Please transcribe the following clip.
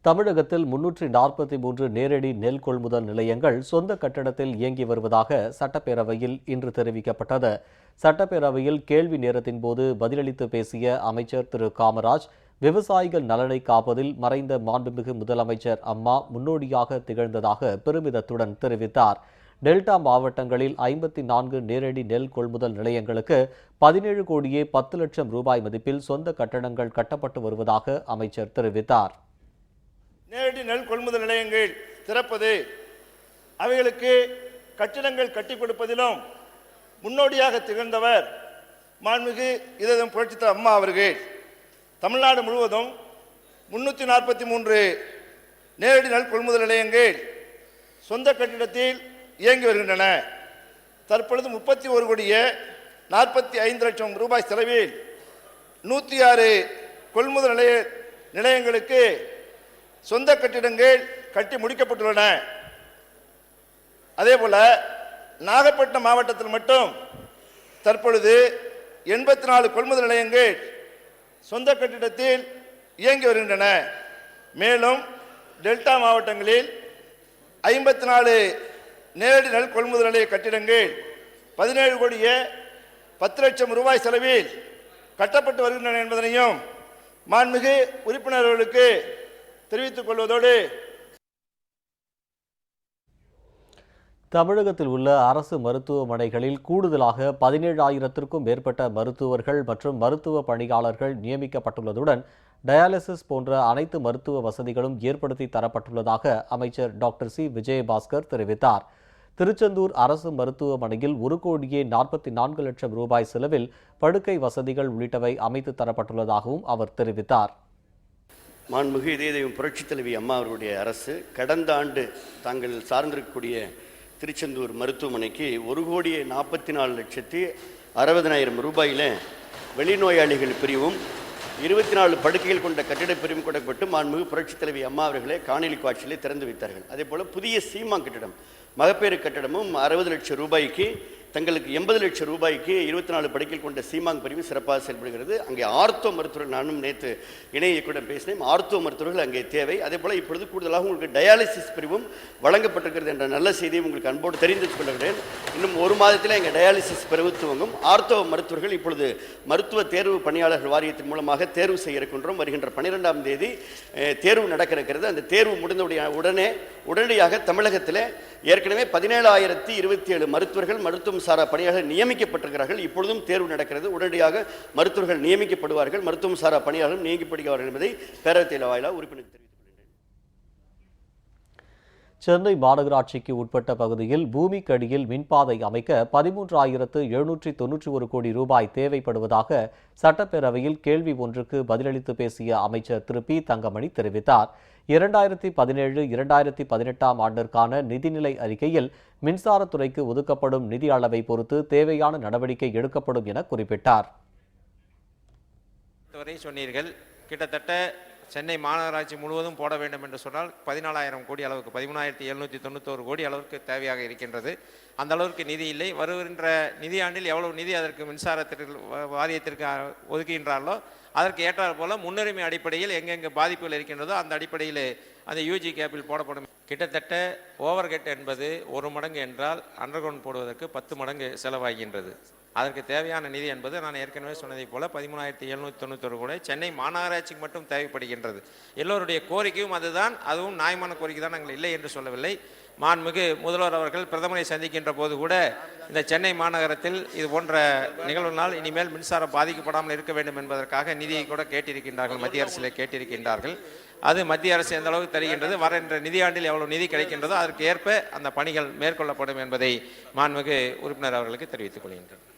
தமிழகத்தில் 343 நேரடி நெல் கொள்முதல் நிலையங்கள் சொந்த கட்டடத்தில் இயங்கி வருவதாக சட்டப்பேரவையில் இன்று தெரிவிக்கப்பட்டது. சட்டப்பேரவையில் கேள்வி நேரத்தின் போது பதிலளித்து பேசிய அமைச்சர் திரு காமராஜ், விவசாயிகள் நலனை காப்பதில் மறைந்த மாண்புமிகு முதலமைச்சர் அம்மா முன்னோடியாக திகழ்ந்ததாக பெருமிதத்துடன் தெரிவித்தார். டெல்டா மாவட்டங்களில் 54 நேரடி நெல் கொள்முதல் நிலையங்களுக்கு 17 கோடியே 10 லட்சம் ரூபாய் மதிப்பில் சொந்த கட்டடங்கள் கட்டப்பட்டு வருவதாக அமைச்சர் தெரிவித்தார். நேரடி நெல் கொள்முதல் நிலையங்கள் திறப்பது, அவைகளுக்கு கட்டிடங்கள் கட்டி கொடுப்பதிலும் முன்னோடியாக திகழ்ந்தவர் மாண்புமிகு இதயம் புரட்சித்தலைவர் அம்மா அவர்கள். தமிழ்நாடு முழுவதும் 343 நேரடி நெல் கொள்முதல் நிலையங்கள் சொந்த கட்டிடத்தில் இயங்கி வருகின்றன. தற்பொழுது 31 கோடியே 45 லட்சம் ரூபாய் செலவில் 106 கொள்முதல் நிலையங்களுக்கு சொந்த கட்டிடங்கள் கட்டி முடிக்கப்பட்டுள்ளன. அதேபோல நாகப்பட்டினம் மாவட்டத்தில் மட்டும் தற்பொழுது 84 கொள்முதல் நிலையங்கள் சொந்த கட்டிடத்தில் இயங்கி வருகின்றன. மேலும் டெல்டா மாவட்டங்களில் 54 நேரடி நெல் கொள்முதல் நிலைய கட்டிடங்கள் 17 கோடியே 10 லட்சம் ரூபாய் செலவில் கட்டப்பட்டு வருகின்றன என்பதனையும் மாண்புமிகு உறுப்பினர்களுக்கு தெரிவித்துக் கொள்வதோடு, தமிழகத்தில் உள்ள அரசு மருத்துவமனைகளில் கூடுதலாக 17,000க்கும் மேற்பட்ட மருத்துவர்கள் மற்றும் மருத்துவ பணியாளர்கள் நியமிக்கப்பட்டுள்ளதுடன் டயாலிசிஸ் போன்ற அனைத்து மருத்துவ வசதிகளும் ஏற்படுத்தி தரப்பட்டுள்ளதாக அமைச்சர் டாக்டர் சி விஜயபாஸ்கர் தெரிவித்தார். திருச்செந்தூர் அரசு மருத்துவமனையில் 1 கோடியே 44 லட்சம் ரூபாய் செலவில் படுக்கை வசதிகள் உள்ளிட்டவை அமைத்து தரப்பட்டுள்ளதாகவும் அவர் தெரிவித்தார். மாண்புமிகு இதயம் புரட்சித் தலைவி அம்மா அவர்களுடைய அரசு கடந்த ஆண்டு தாங்கள் சார்ந்திருக்கக்கூடிய திருச்செந்தூர் மருத்துவமனைக்கு 1,44,60,000 ரூபாயில் வெளிநோயாளிகள் பிரிவும் 24 படுக்கைகள் கொண்ட கட்டிட பிரிவும் கொடுக்கப்பட்டு மாண்புமிகு புரட்சித் தலைவி அம்மா அவர்களே காணொலி காட்சியிலே திறந்து வைத்தார்கள். அதே போல புதிய சீமா கட்டிடம், மகப்பேறு கட்டிடமும் 60 லட்சம் ரூபாய்க்கு, தங்களுக்கு 80 லட்சம் ரூபாய்க்கு 24 படுக்கைகள் கொண்ட சீமாங் பிரிவு சிறப்பாக செயல்படுகிறது. அங்கே ஆர்த்தோ மருத்துவர்கள், நானும் நேற்று இணை இயக்குடன் பேசினேன், ஆர்த்தோ மருத்துவர்கள் அங்கே தேவை. அதே போல் இப்பொழுது கூடுதலாக உங்களுக்கு டயாலிசிஸ் பிரிவும் வழங்கப்பட்டிருக்கிறது என்ற நல்ல செய்தியை உங்களுக்கு அன்போடு தெரிந்து கொள்கிறேன். இன்னும் 1 மாதத்தில் எங்கள் டயாலிசிஸ் பிரிவு துவங்கும். ஆர்த்தோ மருத்துவர்கள் இப்பொழுது மருத்துவ தேர்வு பணியாளர்கள் வாரியத்தின் மூலமாக தேர்வு செய்ய இருக்கின்றோம். வருகின்ற 12ஆம் தேதி தேர்வு நடக்க இருக்கிறது. அந்த தேர்வு முடிந்த உடனடியாக தமிழகத்தில் ஏற்கனவே 17,027 மருத்துவர்கள் மருத்துவம் சாரா பணியாளர்கள் நியமிக்கப்பட்டிருக்கிறார்கள். இப்பொழுதும் தேர்வு நடக்கிறது. உடனடியாக மருத்துவர்கள் நியமிக்கப்படுவார்கள், மருத்துவம் சாரா பணியாளர்கள் நியமிக்கப்படுவார்கள் என்பதை பேரவையில் வாயிலாக உறுப்பினருக்கு தெரிவித்துக் கொள்கிறேன். சென்னை மாநகராட்சிக்கு உட்பட்ட பகுதியில் பூமிக்கடியில் மின்பாதை அமைக்க 13,791 கோடி ரூபாய் தேவைப்படுவதாக சட்டப்பேரவையில் கேள்வி ஒன்றுக்கு பதிலளித்து பேசிய அமைச்சர் திரு பி தங்கமணி தெரிவித்தார். 2017-2018 ஆண்டிற்கான நிதிநிலை அறிக்கையில் மின்சாரத்துறைக்கு ஒதுக்கப்படும் நிதி அளவை பொறுத்து தேவையான நடவடிக்கை எடுக்கப்படும் என குறிப்பிட்டார். சொன்னீர்கள், கிட்டத்தட்ட சென்னை மாநகராட்சி முழுவதும் போட வேண்டும் என்று சொன்னால் 14,000 கோடி அளவுக்கு, 13,791 கோடி அளவுக்கு தேவையாக இருக்கின்றது. அந்த அளவிற்கு நிதி இல்லை. வருகின்ற நிதியாண்டில் எவ்வளவு நிதி அதற்கு மின்சாரத்திற்கு வாரியத்திற்கு ஒதுக்குகின்றார்களோ அதற்கு ஏற்றாற் போல முன்னுரிமை அடிப்படையில் எங்கெங்கே பாதிப்புகள் இருக்கின்றதோ அந்த அடிப்படையில் அந்த யூஜி கேப்பில் போடப்படும். கிட்டத்தட்ட ஓவர்ஹெட் என்பது 1 மடங்கு என்றால் அண்டர் கிரவுண்ட் போடுவதற்கு 10 மடங்கு செலவாகின்றது. அதற்கு தேவையான நிதி என்பது நான் ஏற்கனவே சொன்னதைப் போல 13,791 கோடி சென்னை மாநகராட்சிக்கு மட்டும் தேவைப்படுகின்றது. எல்லோருடைய கோரிக்கையும் அதுதான், அதுவும் நியாயமான கோரிக்கை தான், நாங்கள் இல்லை என்று சொல்லவில்லை. மாண்புமிகு முதல்வர் அவர்கள் பிரதமரை சந்திக்கின்ற போது கூட இந்த சென்னை மாநகரத்தில் இது போன்ற நிகழ்வுனால் இனிமேல் மின்சாரம் பாதிக்கப்படாமல் இருக்க வேண்டும் என்பதற்காக நிதியை கூட கேட்டிருக்கின்றார்கள், மத்திய அரசில் கேட்டிருக்கின்றார்கள். அது மத்திய அரசு எந்த அளவுக்கு தருகின்றது, வருகின்ற நிதியாண்டில் எவ்வளவு நிதி கிடைக்கின்றதோ அதற்கு ஏற்ப அந்த பணிகள் மேற்கொள்ளப்படும் என்பதை மாண்புமிகு உறுப்பினர் அவர்களுக்கு தெரிவித்துக் கொள்கின்றனர்.